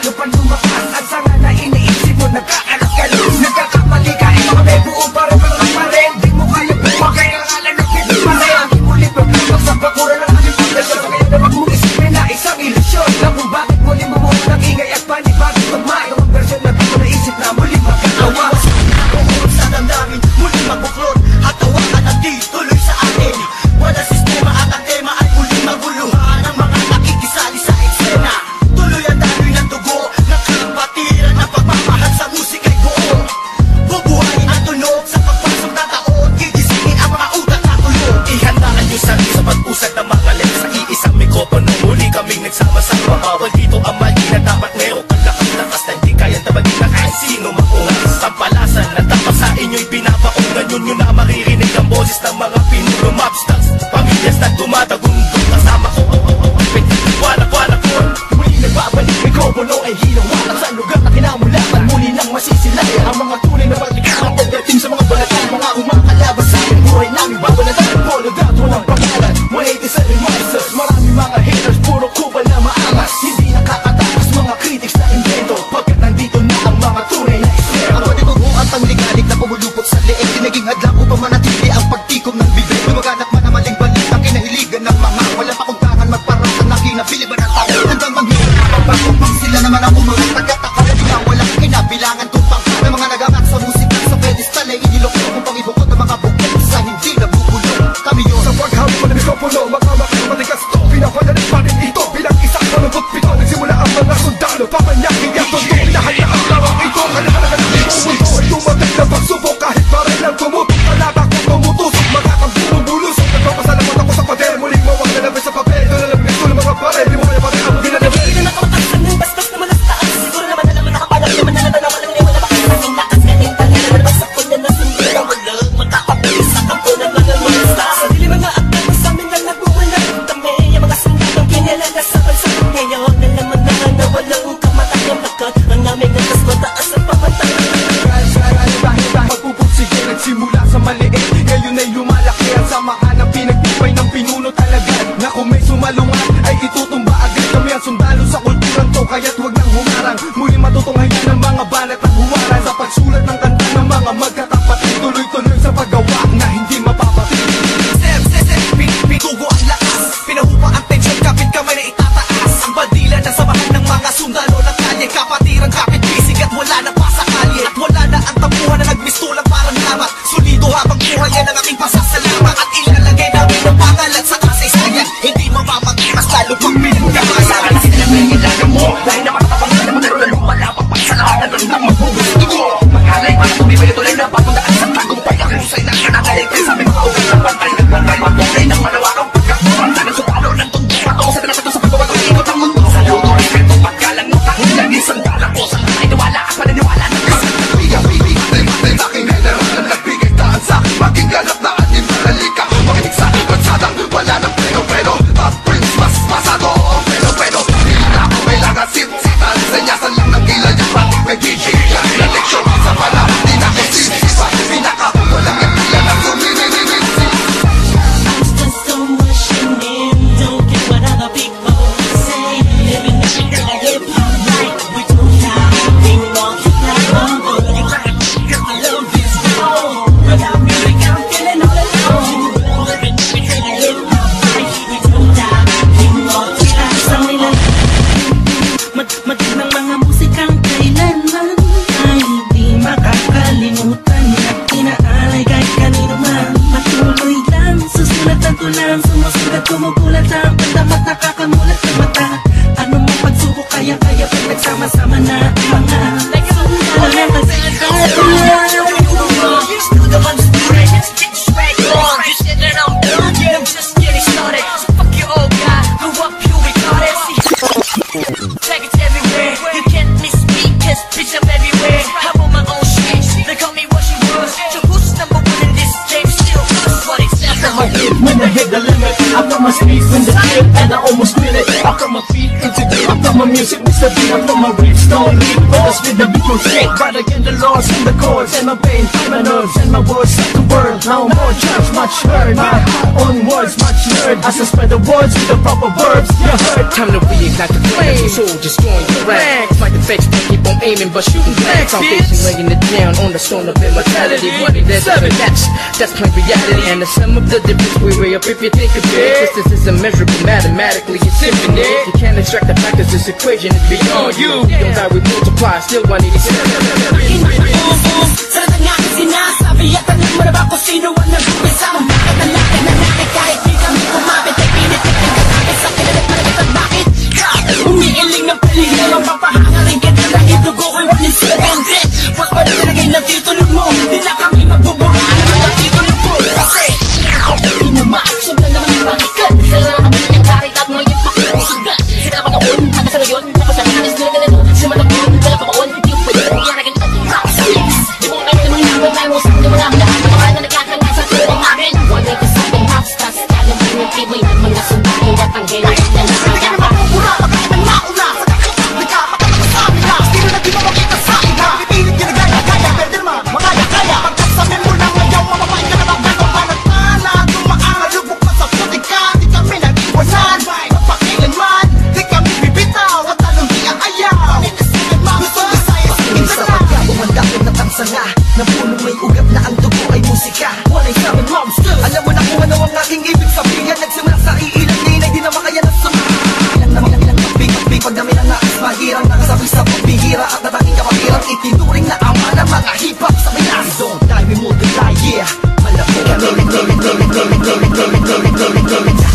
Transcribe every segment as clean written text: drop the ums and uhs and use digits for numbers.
lalo pa lumakas. Ang sanga na iniisip mo, nagkakalat-kalat. Nagkakamali ka, mga may buo pa rin, pero pa rin. Di mo kaya bumagay, karangalan na hindi pa rin. Ang imulit magpapag sa bakura ng aming pagdasyon. Kaya naman mong isipin na isang ilusyon na kung bakit muli mo mo nag-ingay at panibagong magmay. Ang versyon na di ko naisip na muli magkatawa. Kung sa damdamin, muli magbuklod. At tawakan na di tuloy sa atin. Wala sistema at ang tema ay muli maguluhan. Ang mga nakikisali sa eksena. Tuloy ang daloy ng dugo. Nakapatiran ng pagmamahal sa musika'y buo. Bubuhayin ang tunog sa pagpasok na taon. Gigisingin ang mga utak na tulog. Ihandaan yung sarili sa pag-usad ng mga letra. Sa iisang mikropono muli kaming nagsama-sama. Bawal dito ang mali na dapat meron kang lakas na hindi kayang tabagin na kahit sino makungas. Sampalasan na tapas sa inyo'y pinapaong. Ganyan nyo na maririnig ang boses ng mga pinuno mobsters. Pamilyas na tumatagundong kasama ko. Wala ko. Muli nagbabalik mikropono ay hinawakan sa lugar na kinamulakan. Muli nang masisilay ang mga tunay na paglikha. Pagdating sa mga balatan, mga umakalabas sa akin. Buhay namin babalatan. Polodat, walang pangalan. 187 monsters, marami mga haters. Puro kubal na maangas. Hindi nakakatakas mga critics na invento. Pagkat nandito na ang mga tunay na isero. Ang patutubo at pangligalig na pumulupot sa leeg. Tinaging hadlang upang manatili ang pagtikom ng bibig. Lumaganap man ang maling balik ang kinahiligan ng mga walang pakundangan magparatan na kinabili ba ng tao. Hanggang maghihirap ang pagkupang sila naman ang umangat. Pagkataka na di na walang kinabilangan kung pang may mga nagangat sa musika sa pedestal ay iniloko kung pang ibukot ang mga bukit sa hindi nabubulong. Kami yun sa paghawak mo ng mikropono, mga matigas to. Pinapadalit pa rin ito bilang isang malungkot pito. Nagsimula ang mga sundalo, papanyakin yan to. Lahat na ang lawang ito, kalahalagan ng mundo ay tumating na pagsubok kahit parang lang tumutok. Kalata ko tumutusok, makakambulong bulusok. Nagpapasalamat ako sa pader, muling mawag na labis sa papel. Doon na labis ko ng mga pare, di mo kaya pati ang ginanabi. Hindi na nakapagtaksan ng bastos naman ang taas. Siguro naman alam mo nakapalag naman na natanawa lang niya. Wala ba kayo naging lakas galing tayo. Nalabagsak ko na nasundi ang ulag. Magkakabilis sa kampo ng mga monsta. Sa dili mga akta mo sa amin lang nagbubulag. Dami yung mga sundang kinilala sa bansa. Ngayon nalaman na walang kamatayang lakat. Ang naming natas mataas ang pamatay. Magpupursige nagsimula sa maliit. Ngayon ay lumalaki ang samahan ng pinagtibay ng pinuno talaga. Na kung may sumalungat ay itutumba agad. Kami ang sundalo sa kulturang to, kaya't huwag nang humarang. Muli matutunghayan ng mga banat at huwaran. Sa pagsulat ng kanta ng mga magkakapatid. Tuloy-tuloy sa paggawa na hindi mapapatid. Pitugo ang lakas, pinahupa ang tensyon, kapit kamay na itataas. Ang bandila na samahan ng mga sundalo ng kalye. Kapatiran, kapit bisig at wala na pa sa kalye. At wala na ang tampuhan na nagmistulang parang lamat. Solido habang buhay yan ang aking pasasalamat. At ilalagay namin ang pangalan sa kasaysayan. Hindi mapapatimas lalo pang pinagkakasalan. Sila na yung ilagan mo dahil napatapangalan mo, pero lalong malapang pa sa lahat ng gandang magbubusto ko. Mag-alay para tumibay tuloy na pagundaan sa tagumpay. Ang husay na kanakaligtay sa aming mga ugat ng bantay. Nagbantay magbuhay ng malawakang pagkakuhan. Sa nagsupalo ng tundo patungo sa dalapat sa paggawa ng ikot ang mundo. Sa luto, respeto, paggalang mo, takulang isang dala ko. Sa ay tiwala at pananiwala ng kasi. Matay, aking general na nagbigay taan sa akin. Maging ganap na anim na lalika. Makinig sa aking bansadang wala ng pero. At prince, mas masado ang pero. Hindi na ako kailangan sit-sitan. Senyasan lang ng gila niya. Patik may gigil na leksyon sa panahon. Di na ko sinisipa. Pinaka, walang yakila ng sumininig. Magandang mga musikang kailanman ay hindi makakalimutan. At inaalay kahit kanino man. Patuloy lang, susulat ang tulang. Sumusulat, kumugulat ang pandamat. Nakakamulat ng mata. Ano mang pagsubok, kaya-kaya pag nagsama-sama na ang mga sundalo ng kasaysayan. You're still the ones who do it. Just get straight on. You're sitting on building. I'm just getting started. So fuck your old guy. Who up you regardless. Seconds everywhere. You can't miss me, cause bitch I'm everywhere. I'm on my own shit. They call me what she was. So who's number one in this game? Still us, what it's When I hit the limit, I put my speed in the trip and I almost quit it. I put my feet into deep. I put my music with the beat. I put my ribs don't leave. But I spit the beat will shake. Right again the laws and the chords and my pain, my nerves and my words set the word. Now more judge, much heard. My own words, much heard. I suspend the words with the proper verbs. You heard. Time to reignite the flame. Soul destroying the rags. Like the fakes, but keep on aiming, but shooting blanks. Foundation laying it down on the stone of immortality. Money that's plain reality. And the sum of the difference we weigh up if you think of it. Distance is immeasurable, mathematically it's infinite. You can't extract the factors, this equation is beyond you. You don't die, we multiply, still 187. Sana nga sinasabi at tanong mo na ba kung sino ang nag-umpisa? Bakit nalakan na natin kahit di kami kumapit? Ay pinitigil ka natin sa pinagpalagat at bakit? Umiiling ng peligro ang papahangarin ka na lang idugo ko'y 1-7. Ba't pa rin nalagay na titulog mo? Di na kami magbubura ng mga titulog mo. Kasi di mo ma-action na naman yung pangikat. Sila na kami niyang karit at mo yung pakisugat. Sila pa noon, hanggang sa ngayon, tapos na nanis nila ganito. Sila matapon, wala pa maon, hindi mo pwede kung yan agad ito. Di mo namin naman namin tayo mo sa hindi mo namin lahat ng mga na nagkakanga sa tulong namin. Wala ito sa ating house, alam mo yung tibay ng mga sundalo at ang gaya na nakakapa. Na punong may ugat na ang dugo ay musika. 187 Monster. Alam mo na kung ano ang aking ibig sabihin. Nagsimula sa iilang din ay di na makaya na sumahan. Ilang naman ilang pagpig pag dami na nais mahirang nakasabi sa pagbihira at natanging kapakirang itinuring na ama ng mga hip-hop sa Pinas. Don't die, we multiply, yeah. Malapit kami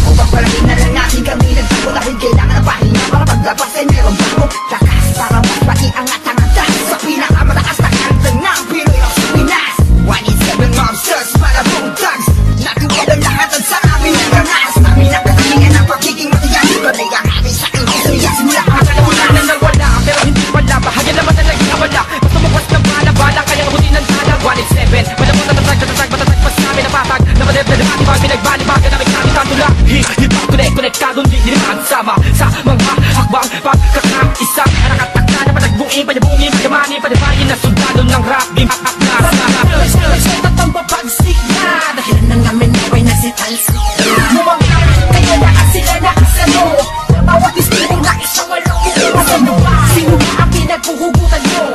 kung papalagin na lang natin kami nagtago dahil kailangan na pahinga para paglabas ay meron bago lakas para mas maiangat ang atas sa pinakamataas na kanta ng Pinoy ang Pinas. 187 Monsters, malabong thugs. Natuwa ang lahatan sa amin ang ganas. Amin ang katalingan ng pagiging matigas. Tunay ang amin sa industriya. Simula ang kalamunan na nawala. Pero hindi pala, bahagyan naman na lagi nawala. Basta mabas na bala-bala, kaya abutin ng tala. 187, malabong tatatag, matatag pas namin napatag. Namadeb na lahat, ibang pinagbalibagan namin namin tatula. Hip-hop konektado, hindi nagsama sa mga hakbang pagkakaisa. Nakatakta na panagbungin, panyabungin, panyamani, panabayin na sundalo ng rap. Di makap na at ang papagsik na dahilan ng amin naway na si Talsi. Mumangkap, kaya lakas sila nakasalo. Bawat istilo na isang walong inumasano ba? Sino ba ang pinagpuhugutan nyo?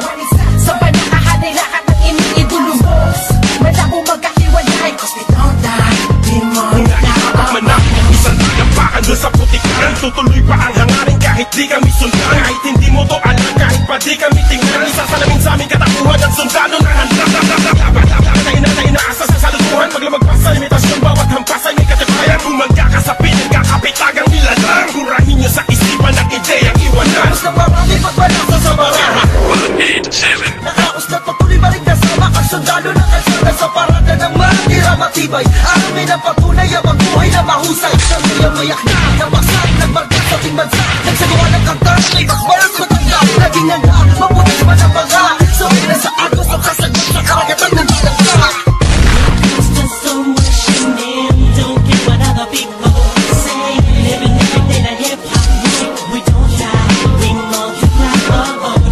Sa ba nakahanay lahat ng iniidulubos? Malabo magkahiwalay, cause we don't die. Di mo Manak, isang tinampakan doon sa putikaran. Tutuloy pa ang hangarin kahit di kami sundan. Kahit hindi mo to alam, kahit pa di kami tingnan. Isasalamin sa aming katapuhan ng sundalo na handa. Tayo na asa sa salutuhan. Maglamagpas sa limitasyon, bawat hampas ay may katibayan. Kung magkakasapin, nagkakapitagang nilalang. Kurahin nyo sa isipan ang ideyang iwanan. Tapos na marami pagbalasa sa marami. 187 Nakaos na patuloy ba rin kasama ang sundalo na kalsada sa parada ng matira matibay. Amin ang patunay ang magbuhay na mahusay. Siyempre ang mayak na nabaksak, nagbarkat sa ating bansa. Nagsagawa ng kantar, may bakbalas matanda. Naging handa, mabutis man ang mga. Sabi na sa agos ang kasagot sa karagatan ng ginagsa. It's just so much in. Don't care what other people say. Living every day that hip-hop way. We don't shy, we multiply. Love.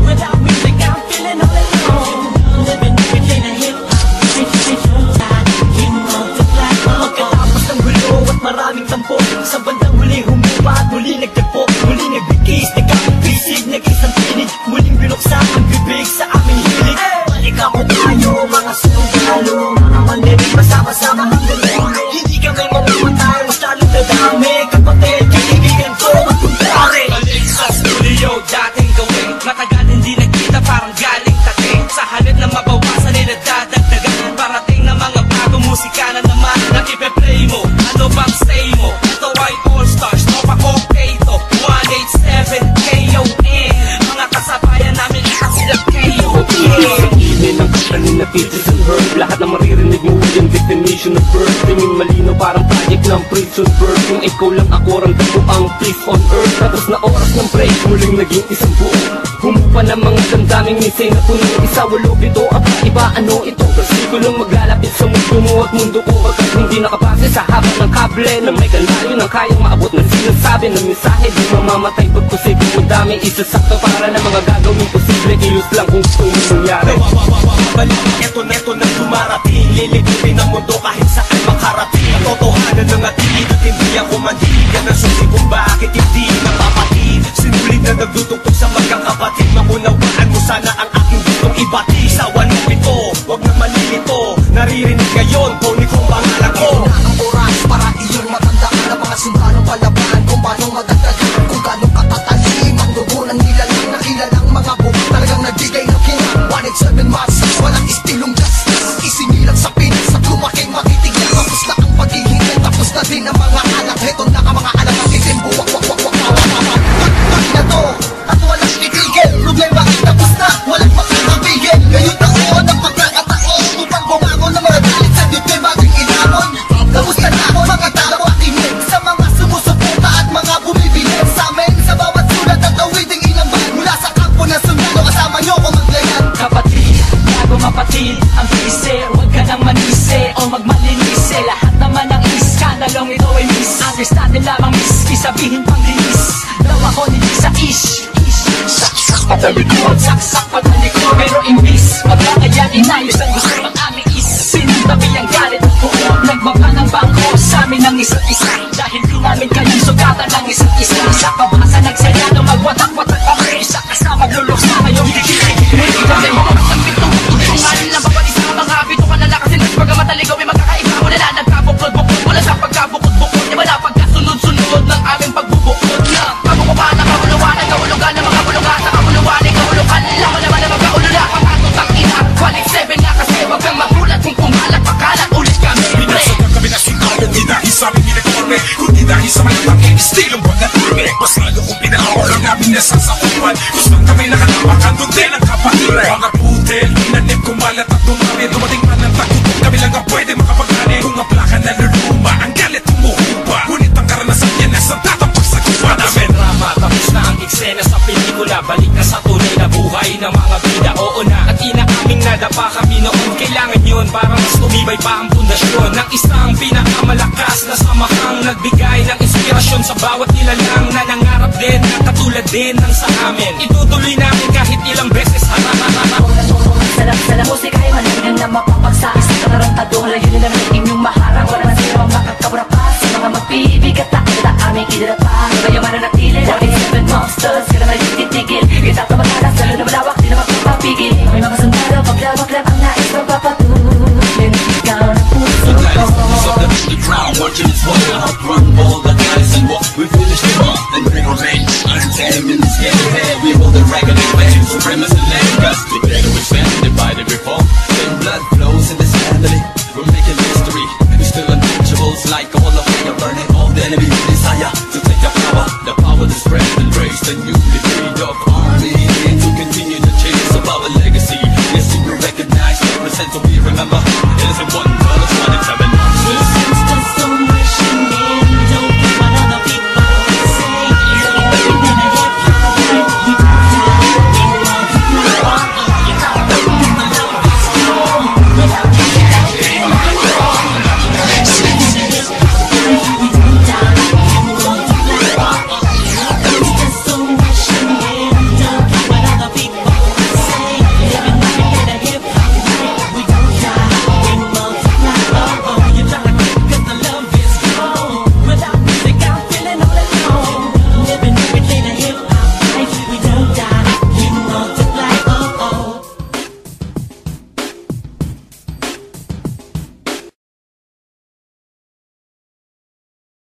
Without music I'm feeling all alone. Living every day that hip-hop way. We don't shy, we multiply. Pagkatapos ng gulo at maraming tampo, sa bandang huli humupa at muli nagtagpo. Muli nagbigis, nagkakabisig, nag-isang tinig. Muling binuksan ang bibig sa aming hilig. Balikan mo tayo, mga sundalo, mga mandinig, masama-sama ang gulo. Hindi kami mamamatay, mas lalong dadami. Kapatid, kaibigan ko, magkumpare. Balik sa studio, dating gawin. Matagal hindi nagkita, parang galing tating. Sa halip na mabawasan ay nadadagdagan. Parating na mga bagong musika na naman na ipe-play mo. Ano bang say mo? Ito ay all-stars, no pa okay to. 187 KON. Mga kasabayan namin lahat sila KON. Ingin ng katalin na pieces and verb. Lahat na maririnig mo yung definition of birth. Tingin malino parang project ng prison birth. Kung ikaw lang ako, ramdam mo ang peace on earth. Tapos na oras ng break, muling naging isang buo. Humupa ng mga damdaming nisay na puno. Isa walog ito, aba iba ano ito. Kasi ko lang maglalapit sa mundo mo at mundo ko. Pagkat hindi nakabase sa haba ng kable na may kalayo na kayang maabot ng sinasabi ng mensahe. Di mamamatay pagposibleng madami isasakto para na mga gagawin posible. Ilos lang kung gusto mo mangyari. Eto neto na dumarating. Liligutin ang mundo kahit saan makarating. Ang totohanan ng ating at hindi ako mandigan ng susi kung bakit hindi napapatid. nagdudugtong sa magkakapatid. Maunawaan mo sana ang aking gustong ibati. Sa wanong ito, huwag na malilito. Naririnig ngayon, Tony kong pangalan ko. Ang oras para iyong matandaan ang mga sundalong palaban, kung paano magdadagan, kung gano'ng katatalim ang dugo ng nilalang na kilalang mga buhok talagang nagbigay ng kinang 187 Masters, walang istilong gastos, isinilang sa Pinas at lumaking makitigyan. Tapos na ang paghihintay, tapos na din ang mga anak. Heto na ka mga anak ang itim, buwak na to at walang itigil. Problema ay tapos na, walang makakabigil. Ngayon taon ang pagkakataon upang bumangon ng mga galit sa dibdib ating inamon. Kamusta na ako mga tao makinig sa mga sumusuporta at mga bumibinig sa amin sa bawat sulat at awiding ilang bahan mula sa kampo na sundalo. Kasama nyo kung maglayan. Kapatid, bago mapatid ang pise, huwag ka nang manise o magmalinise. Lahat naman ng iskandalong ito ay miss. Understanding lamang miss, isabihin pang dinis. Daw ako ni sa ish. Saksak patalikod, saksak patalikod. Pero imbis, magkakaya inayos ang gusto ng aming is. Sinuntabi ang galit at buo, nagbaba ng bangko sa amin ng isa't isa. Dahil di namin kayang sugatan ng isa't isa. Sa pabasa nagsaya na magwatak-watak kami. Sa kasama lulok sa ngayong dikilig. Hindi natin ang pitong tunganin ng bawat isa. Mga bitukan na lakasin at pagkamataligaw ay magkakaiba mo na nagkabukod-bukod. Wala sa pagkabukod-bukod, di ba na pagkasunod-sunod ng aming pagbubukod na pagbubuka ng kauluan ng kaulugan ng mga bulugan sa kauluan ng kaulukan. Laman naman na magkaulula ang atutang ina. 187 nga kasi wag kang magulat kung pumalat pakalat ulit kami. Binasagang kami na sinayan, di dahil sa aming ginagawa, kundi dahil sa malatanging estilong pagkaturme. Mas lalo kung pinakawalang namin nasasakupan, gustong kami nakatawakan, doon din ang kapatire. Mga putel, inanip kumalat at dumami, dumating man ang tagutok, kami lang ang pwede makapagani. Kung ang plaka na luluma, ang galit tumuhupa, ngunit ang karanasan yan nasa tatapak sa gupa namin. Drama, tapos na ang eksena sa pelikula. Balik na sa tunay na buhay ng mga bida. Oo na, at inaaming nadapa kami noon. Kailangan yun para mas tumibay pa ang pundasyon ng isang pinakamalakas na samahang nagbigay ng inspirasyon sa bawat nilalang na nangarap din na katulad din ng sa amin. Itutuloy namin kahit ilang beses. Sarap-sarap musika ay malagang na mapapagsais. Nakarantado, layunin lang ng inyong maharang. Wala na sila ang makakabura pa sa mga magpibig at takot na aming idarapa. Kaya mananatili, 187 Monsters, kaya na yung titigil. Kita ka maghalas, lalo na malawak, di na magpapapigil. May mga sundalo, paglawak lang ang nais magpapatuloy. Ikaw na puso ko. The crowd watching us walk out, run all the guys and walk. We finish the month and bring our rage. Entertainment is getting ahead. We hold the record in vain. Supremacy land us together with family divided before. Then blood flows in this family. We're making history. We're still untouchables like all of we are burning all the enemy desire to take the power to spread and raise the newly freed up army to continue the chains of our legacy. Yes, we recognize, represent, so we remember. It is a one.